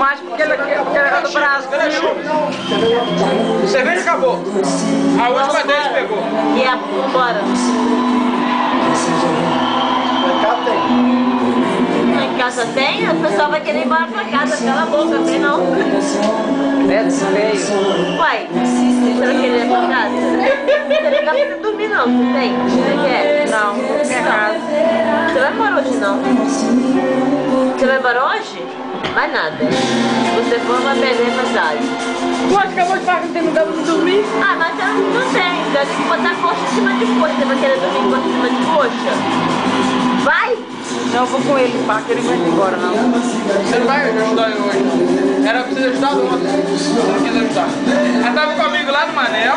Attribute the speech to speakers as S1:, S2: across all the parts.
S1: mais porque ele era do Brasil.
S2: Cerveja acabou. A última deles pegou.
S3: E a vambora. Em casa tem? O pessoal vai querer ir embora pra casa. Cala a boca, tem não.
S1: É feio.
S3: Uai, você vai querer ir pra casa? Você não dá pra você dormir não, você tem? Você quer?
S1: Não, minha casa.
S3: Você vai embora hoje não? Você vai embora hoje? Vai nada. Se você for, vai perder a passagem.
S1: Tu acabou de falar que não tem lugar pra dormir?
S3: Ah, mas você não tem. Deve que botar coxa em cima de coxa. Você vai querer dormir em coxa em cima de coxa? Vai!
S1: Não, eu vou com ele, pá, que ele vai embora, não.
S2: Você não vai ajudar eu hoje. Era pra você ajudar ontem. Você não quis ajudar. Ela tava comigo lá no Manel.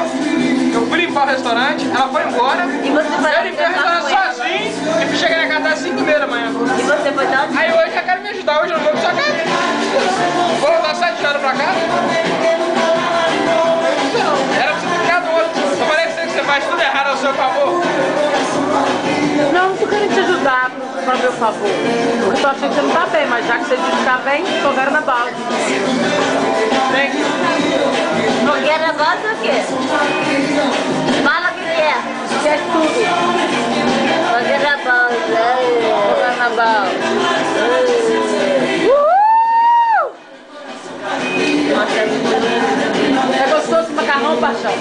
S2: Eu fui limpar o restaurante. Ela foi embora.
S3: E você vai
S2: eu limpei o restaurante sozinho. E cheguei na casa às 5h30 da manhã.
S3: E você foi dar onde?
S2: Aí hoje ela quer me ajudar. Hoje eu não vou pra sua casa. Vou voltar às 7 horas pra casa. Era pra você ter ficado outro. Eu falei que você faz tudo errado ao seu favor.
S1: Não, não tô querendo te ajudar pra meu favor. Eu tô achando que você não tá bem, mas já que você disse que tá bem, tô agora na balde. Vem.
S3: Fogueira gosta o quê? Fala o que é.
S1: Quer tudo.
S3: Fogueira gosta.
S1: Jogar na balde.
S3: Nossa, é muito
S1: É gostoso esse macarrão, paixão?